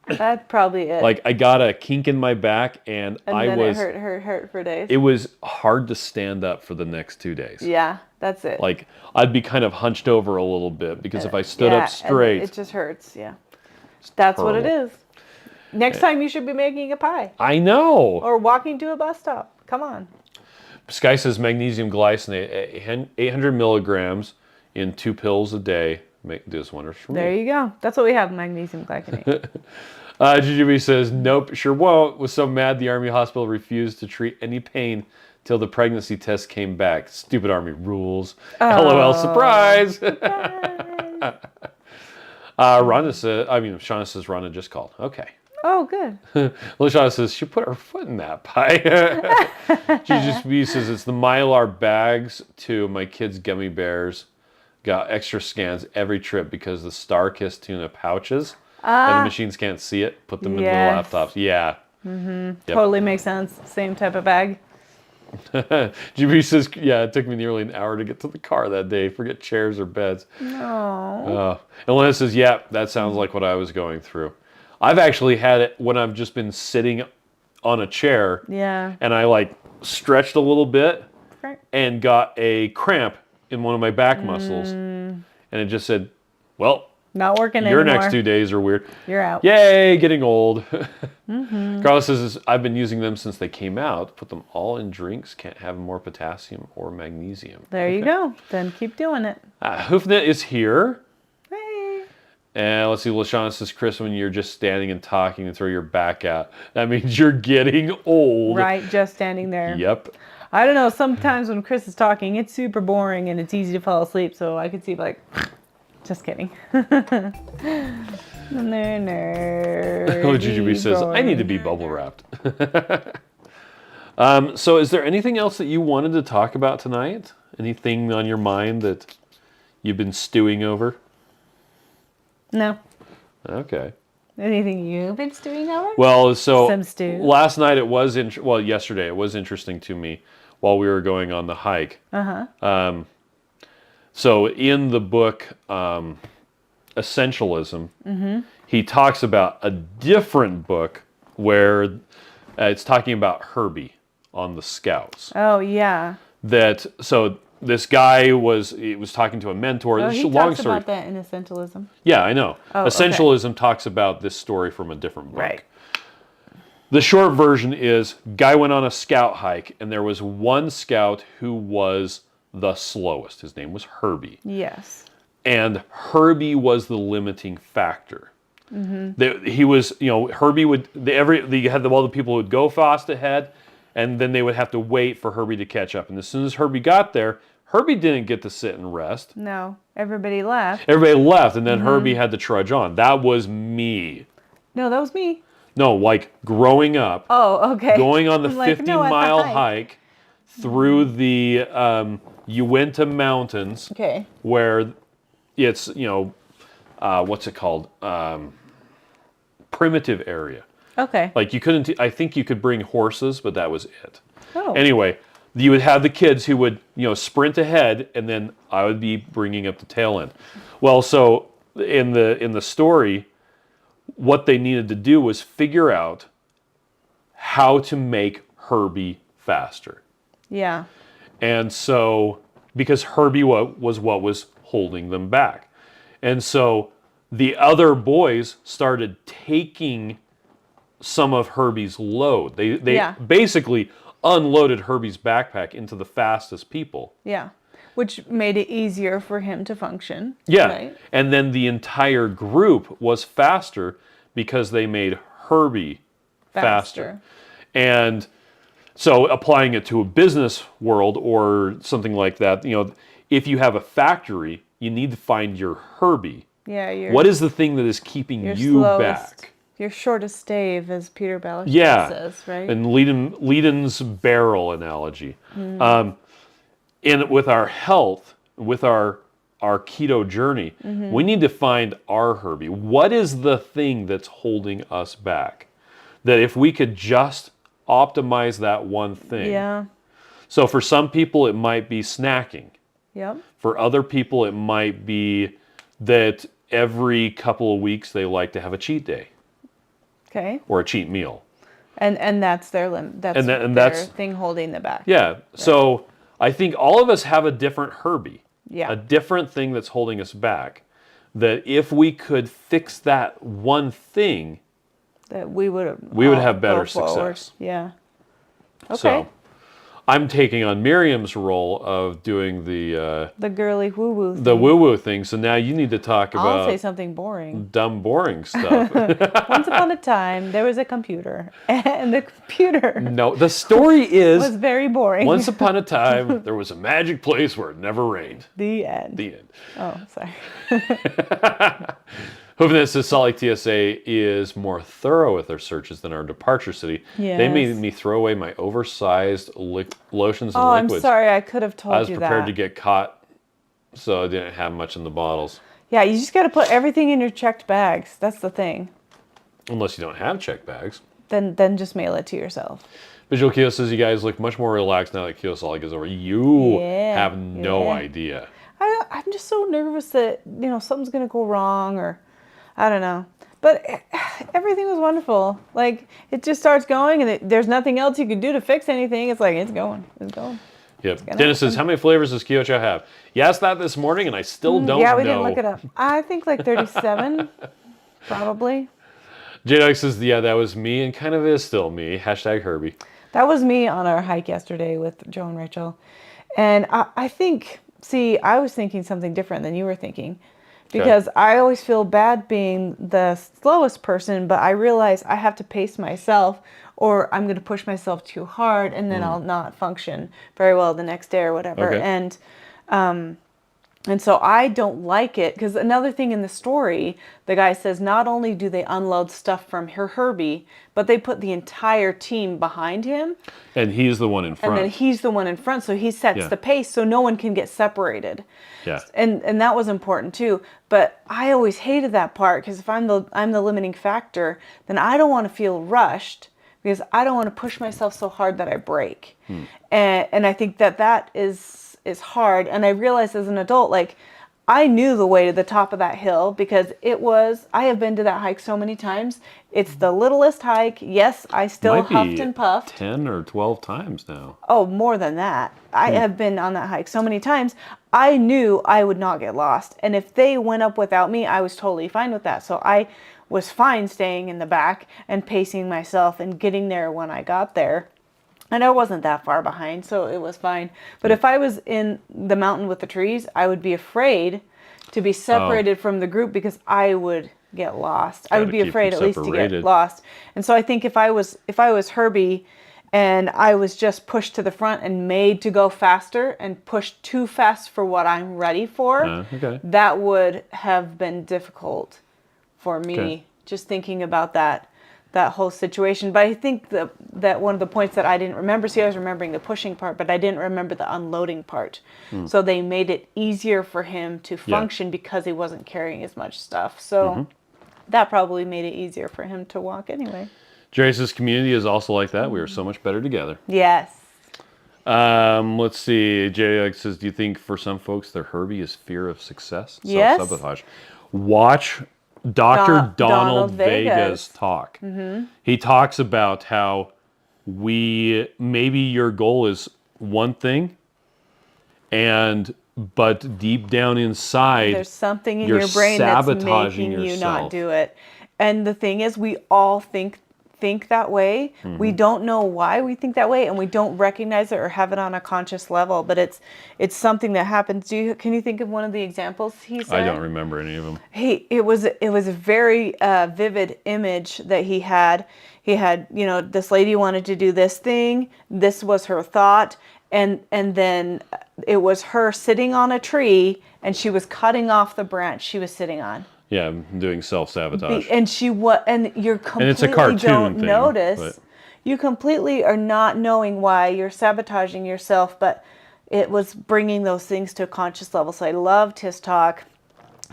That's probably it. Like I got a kink in my back, and I then was it hurt for days. It was hard to stand up for the next 2 days. Yeah, that's it. Like I'd be kind of hunched over a little bit because if I stood up straight, it just hurts. Yeah, that's what it is. Next time you should be making a pie. I know. Or walking to a bus stop. Come on. Sky says magnesium glycinate, 800 milligrams in 2 pills a day. Make this wonders for me. There you go. That's what we have, magnesium glycinate. GGB says, nope, sure won't. Was so mad the Army hospital refused to treat any pain till the pregnancy test came back. Stupid Army rules. LOL, surprise. Shauna says Rhonda just called. Okay. Oh, good. Shauna says she put her foot in that pie. GGB says it's the Mylar bags to my kids' gummy bears. Got extra scans every trip because the Star-Kissed tuna pouches and the machines can't see it. Put them into the laptops. Yeah. Yep. Totally makes sense. Same type of bag. GB says, yeah, it took me nearly an hour to get to the car that day. Forget chairs or beds. No. And Lena says, yeah, that sounds like what I was going through. I've actually had it when I've just been sitting on a chair. Yeah. And I like stretched a little bit and got a cramp in one of my back muscles, and it just said, well, not working your anymore. next 2 days are weird. You're out. Yay, getting old. Carlos says, I've been using them since they came out. Put them all in drinks. Can't have more potassium or magnesium. There you go. Then keep doing it. Hoofnet is here. Hey. And let's see, LaShawn says, Chris, when you're just standing and talking and throw your back out, that means you're getting old. Right, just standing there. Yep. I don't know, sometimes when Chris is talking, it's super boring and it's easy to fall asleep, so I could see like, just kidding. GGB says, I need to be bubble wrapped. So is there anything else that you wanted to talk about tonight? Anything on your mind that you've been stewing over? No. Okay. Anything you've been stewing over? Well, so some stew. Last night it was, yesterday it was interesting to me while we were going on the hike. So in the book Essentialism, he talks about a different book where it's talking about Herbie on the Scouts. Oh, yeah. So this guy was talking to a mentor. Oh, This is he a long talks story. about that in Essentialism. Yeah, I know. Oh, Essentialism talks about this story from a different book. Right. The short version is, guy went on a scout hike, and there was one scout who was the slowest. His name was Herbie. Yes. And Herbie was the limiting factor. He was, Herbie would, you had all the people who would go fast ahead, and then they would have to wait for Herbie to catch up. And as soon as Herbie got there, Herbie didn't get to sit and rest. No, everybody left. Everybody left, and then Herbie had to trudge on. That was me. No, that was me. No, like growing up. Oh, okay. Going on the like, 50-mile hike through the Uinta Mountains. Okay. Where it's, what's it called? Primitive area. Okay. Like you couldn't, I think you could bring horses, but that was it. Oh. Anyway, you would have the kids who would, sprint ahead, and then I would be bringing up the tail end. Well, so in the story, what they needed to do was figure out how to make Herbie faster. Yeah. And so, because Herbie was what was holding them back. And so the other boys started taking some of Herbie's load. They basically unloaded Herbie's backpack into the fastest people. Yeah. Which made it easier for him to function. Yeah. Right? And then the entire group was faster because they made Herbie faster. And so applying it to a business world or something like that, if you have a factory, you need to find your Herbie. Yeah. What is the thing that is keeping you slowest, back? Your shortest stave, as Peter Balish says, right? And Leedon's barrel analogy. And with our health, with our keto journey, we need to find our Herbie. What is the thing that's holding us back? That if we could just optimize that one thing. Yeah. So for some people, it might be snacking. Yep. For other people, it might be that every couple of weeks they like to have a cheat day. Okay. Or a cheat meal. And that's their limit. That's their thing holding them back. Yeah. Right. So I think all of us have a different Herbie. Yeah. A different thing that's holding us back. That if we could fix that one thing, that we would have better success. Yeah. Okay. So I'm taking on Miriam's role of doing the girly woo-woo thing. The woo-woo thing. So now you need to talk about... I'll say something boring. Dumb, boring stuff. Once upon a time, there was a computer. And the computer... No, the story is... was very boring. Once upon a time, there was a magic place where it never rained. The end. The end. Oh, sorry. Hoping says Salt Lake TSA is more thorough with their searches than our departure city. Yes. They made me throw away my oversized lotions and liquids. I'm sorry. I could have told you that. I was prepared to get caught, so I didn't have much in the bottles. Yeah, you just got to put everything in your checked bags. That's the thing. Unless you don't have checked bags. Then just mail it to yourself. Visual Keto says you guys look much more relaxed now that Keto Salt Lake is over. You have no idea. I'm just so nervous that, something's going to go wrong or... I don't know. But everything was wonderful. Like, it just starts going, and there's nothing else you can do to fix anything. It's like, it's going. It's going. Yep. Dennis says, how many flavors does Keto Chow have? You asked that this morning, and I still don't know. Yeah, we didn't look it up. I think like 37, probably. J-Dog says, yeah, that was me, and kind of is still me. Hashtag Herbie. That was me on our hike yesterday with Joe and Rachel. And I think, I was thinking something different than you were thinking. Because I always feel bad being the slowest person, but I realize I have to pace myself or I'm going to push myself too hard and then I'll not function very well the next day or whatever. Okay. And so I don't like it because another thing in the story, the guy says not only do they unload stuff from Herbie, but they put the entire team behind him. And he's the one in front. And then he's the one in front, so he sets the pace so no one can get separated. Yeah. And that was important too. But I always hated that part because if I'm the limiting factor, then I don't want to feel rushed because I don't want to push myself so hard that I break. And I think that is hard. And I realized as an adult, like, I knew the way to the top of that hill because I have been to that hike so many times. It's the littlest hike. Yes, I still huffed and puffed. 10 or 12 times now. Oh, more than that. I have been on that hike so many times. I knew I would not get lost. And if they went up without me, I was totally fine with that. So I was fine staying in the back and pacing myself and getting there when I got there. And I wasn't that far behind, so it was fine. But if I was in the mountain with the trees, I would be afraid to be separated from the group because I would get lost. I would be afraid at least to get lost. And so I think if I was Herbie and I was just pushed to the front and made to go faster and pushed too fast for what I'm ready for, that would have been difficult for me, just thinking about that whole situation. But I think that one of the points that I didn't remember, I was remembering the pushing part, but I didn't remember the unloading part. So they made it easier for him to function because he wasn't carrying as much stuff. So that probably made it easier for him to walk anyway. Jerry's community is also like that. We are so much better together. Yes. Let's see. Jerry says, do you think for some folks their Herbie is fear of success? Yes. Self-sabotage. Watch Dr. Donald Vega's talk. He talks about how maybe your goal is one thing and but deep down inside, There's something in you're your brain that's sabotaging making you yourself. not do it. And the thing is, we all think that way. We don't know why we think that way, and we don't recognize it or have it on a conscious level. But it's something that happens. Can you think of one of the examples he said? I don't remember any of them. It was a very vivid image that he had. He had, this lady wanted to do this thing. This was her thought. And then it was her sitting on a tree, and she was cutting off the branch she was sitting on. Yeah, I'm doing self-sabotage. And you're completely And it's a cartoon don't thing, notice. but- You completely are not knowing why you're sabotaging yourself, but it was bringing those things to a conscious level. So I loved his talk.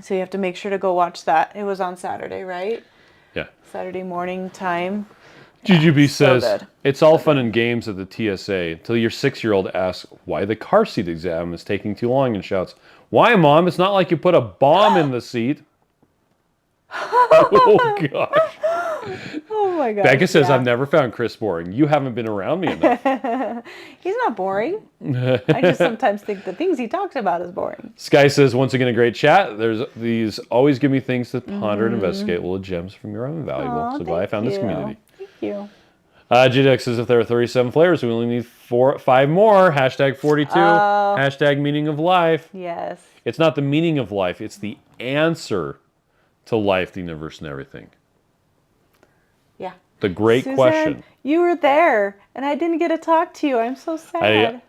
So you have to make sure to go watch that. It was on Saturday, right? Yeah. Saturday morning time. GGB so says, good. it's all fun and games at the TSA until your 6-year-old asks why the car seat exam is taking too long and shouts, "Why, Mom? It's not like you put a bomb in the seat." Oh, gosh. Oh my God. Becca says, I've never found Chris boring. You haven't been around me enough. He's not boring. I just sometimes think the things he talks about is boring. Sky says, once again, a great chat. There's these always give me things to ponder and investigate. Well, gems from your own invaluable. Aw, So glad I found this community. Thank you. JDX says, if there are 37 flavors, we only need 5 more. Hashtag 42. Hashtag meaning of life. Yes. It's not the meaning of life. It's the answer to life, the universe, and everything. Yeah. The great Suzanne, question. You were there, and I didn't get to talk to you. I'm so sad.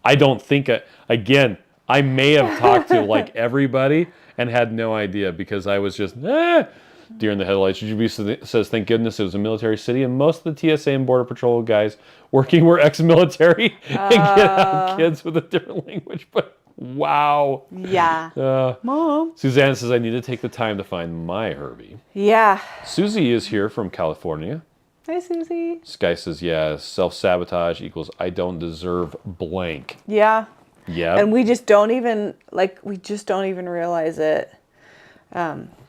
I don't think, again, I may have talked to like everybody and had no idea because I was just, deer in the headlights. GGB says, thank goodness it was a military city and most of the TSA and Border Patrol guys working were ex-military and have kids with a different language. But wow. Yeah. Mom. Suzanne says, I need to take the time to find my Herbie. Yeah. Susie is here from California. Hi, Susie. Sky says, yeah, self-sabotage equals I don't deserve blank. Yeah. Yeah. And we just don't even realize it.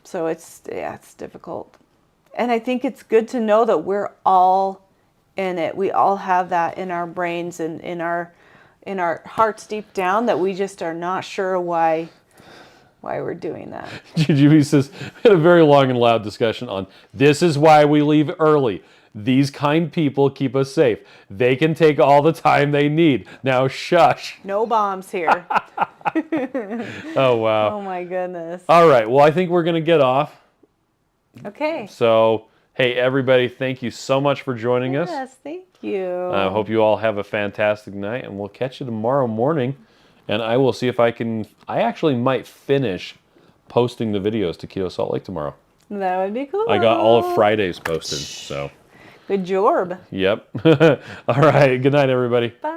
So it's difficult. And I think it's good to know that we're all in it. We all have that in our brains and in our hearts deep down that we just are not sure why we're doing that. GGB says, we had a very long and loud discussion on this is why we leave early. These kind people keep us safe. They can take all the time they need. Now shush. No bombs here. Oh, wow. Oh my goodness. All right. Well, I think we're going to get off. Okay. So, hey, everybody, thank you so much for joining us. Yes, thank you. I hope you all have a fantastic night, and we'll catch you tomorrow morning. And I will see if I actually might finish posting the videos to Keto Salt Lake tomorrow. That would be cool. I got all of Friday's posted, so. Good job. Yep. All right. Good night, everybody. Bye.